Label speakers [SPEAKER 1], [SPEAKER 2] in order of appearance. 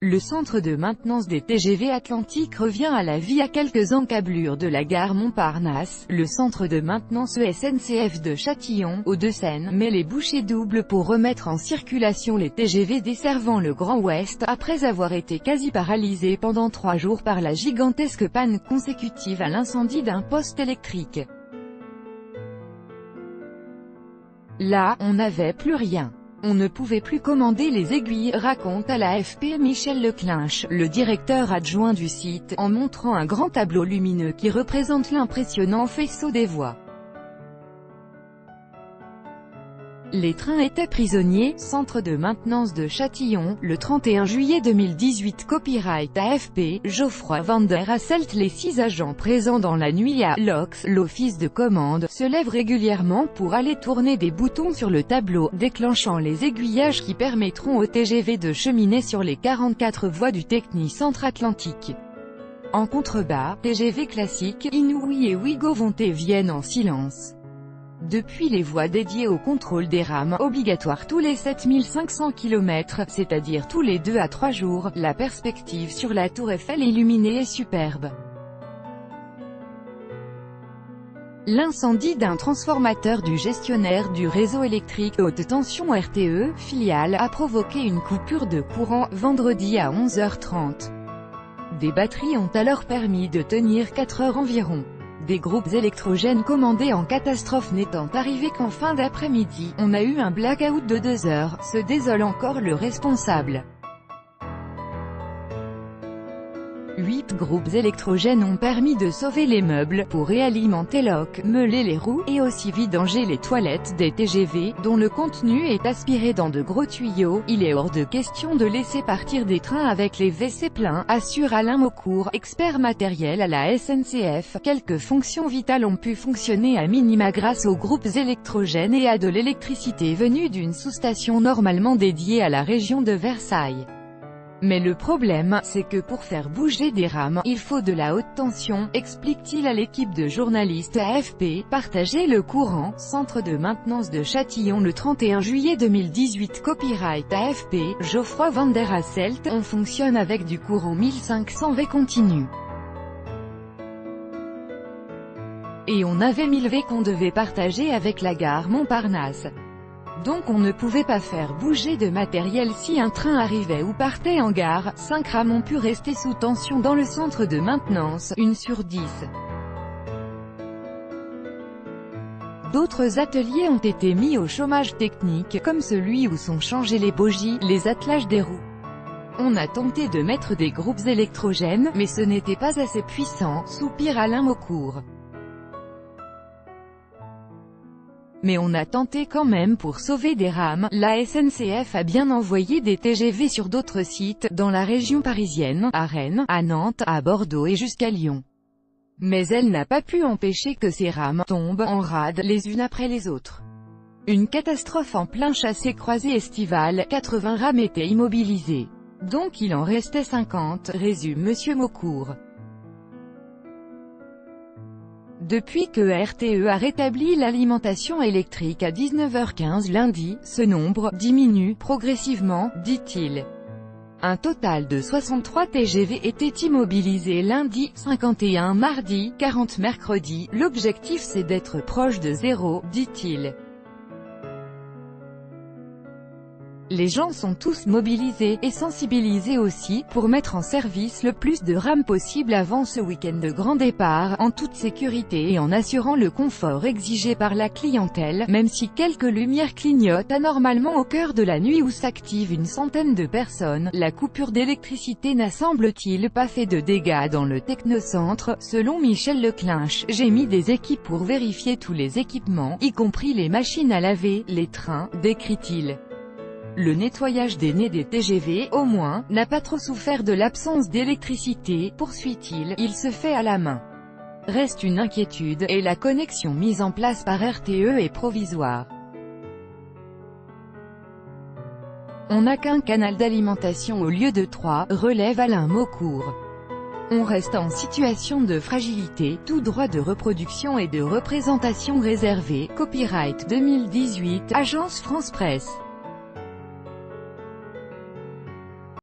[SPEAKER 1] Le centre de maintenance des TGV Atlantique revient à la vie à quelques encablures de la gare Montparnasse. Le centre de maintenance SNCF de Châtillon, Hauts-de-Seine, met les bouchées doubles pour remettre en circulation les TGV desservant le Grand Ouest, après avoir été quasi paralysés pendant 3 jours par la gigantesque panne consécutive à l'incendie d'un poste électrique. Là, on n'avait plus rien. On ne pouvait plus commander les aiguilles, raconte à l'AFP Michel Leclinch, le directeur adjoint du site, en montrant un grand tableau lumineux qui représente l'impressionnant faisceau des voies. Les trains étaient prisonniers, centre de maintenance de Châtillon, le 31 juillet 2018. Copyright AFP, Geoffroy Van der Hasselt. Les 6 agents présents dans la nuit à l'OX, l'office de commande, se lèvent régulièrement pour aller tourner des boutons sur le tableau, déclenchant les aiguillages qui permettront au TGV de cheminer sur les 44 voies du Techni Centre Atlantique. En contrebas, TGV classique, Inouï et Ouigo vont et viennent en silence. Depuis les voies dédiées au contrôle des rames, obligatoires tous les 7500 km, c'est-à-dire tous les 2 à 3 jours, la perspective sur la tour Eiffel illuminée est superbe. L'incendie d'un transformateur du gestionnaire du réseau électrique haute tension RTE, filiale, a provoqué une coupure de courant, vendredi à 11h30. Des batteries ont alors permis de tenir 4 heures environ. Des groupes électrogènes commandés en catastrophe n'étant arrivés qu'en fin d'après-midi, on a eu un blackout de 2 heures, se désole encore le responsable. 8 groupes électrogènes ont permis de sauver les meubles, pour réalimenter l'OC, meuler les roues, et aussi vidanger les toilettes des TGV, dont le contenu est aspiré dans de gros tuyaux. Il est hors de question de laisser partir des trains avec les WC pleins, assure Alain Maucourt, expert matériel à la SNCF. Quelques fonctions vitales ont pu fonctionner à minima grâce aux groupes électrogènes et à de l'électricité venue d'une sous-station normalement dédiée à la région de Versailles. Mais le problème, c'est que pour faire bouger des rames, il faut de la haute tension, explique-t-il à l'équipe de journalistes AFP. Partager le courant, centre de maintenance de Châtillon le 31 juillet 2018. Copyright AFP, Geoffroy Van der Hasselt. On fonctionne avec du courant 1500 V continu. Et on avait 1000 V qu'on devait partager avec la gare Montparnasse. Donc on ne pouvait pas faire bouger de matériel si un train arrivait ou partait en gare. 5 rames ont pu rester sous tension dans le centre de maintenance, 1 sur 10. D'autres ateliers ont été mis au chômage technique, comme celui où sont changées les bogies, les attelages des roues. On a tenté de mettre des groupes électrogènes, mais ce n'était pas assez puissant, soupire Alain Maucourt. Mais on a tenté quand même pour sauver des rames. La SNCF a bien envoyé des TGV sur d'autres sites, dans la région parisienne, à Rennes, à Nantes, à Bordeaux et jusqu'à Lyon. Mais elle n'a pas pu empêcher que ces rames tombent en rade, les unes après les autres. Une catastrophe en plein chassé-croisé estival, 80 rames étaient immobilisées. Donc il en restait 50, résume Monsieur Maucourt. Depuis que RTE a rétabli l'alimentation électrique à 19h15 lundi, ce nombre diminue progressivement, dit-il. Un total de 63 TGV étaient immobilisés lundi, 51 mardi, 40 mercredi. L'objectif c'est d'être proche de 0, dit-il. Les gens sont tous mobilisés, et sensibilisés aussi, pour mettre en service le plus de rames possible avant ce week-end de grand départ, en toute sécurité et en assurant le confort exigé par la clientèle, même si quelques lumières clignotent anormalement au cœur de la nuit où s'active une centaine de personnes. La coupure d'électricité n'a semble-t-il pas fait de dégâts dans le technocentre, selon Michel Leclinch. J'ai mis des équipes pour vérifier tous les équipements, y compris les machines à laver, les trains, décrit-il. Le nettoyage des nez des TGV, au moins, n'a pas trop souffert de l'absence d'électricité, poursuit-il, il se fait à la main. Reste une inquiétude, et la connexion mise en place par RTE est provisoire. On n'a qu'un canal d'alimentation au lieu de 3, relève Alain Maucourt. On reste en situation de fragilité, tout droit de reproduction et de représentation réservé. Copyright 2018, Agence France Presse.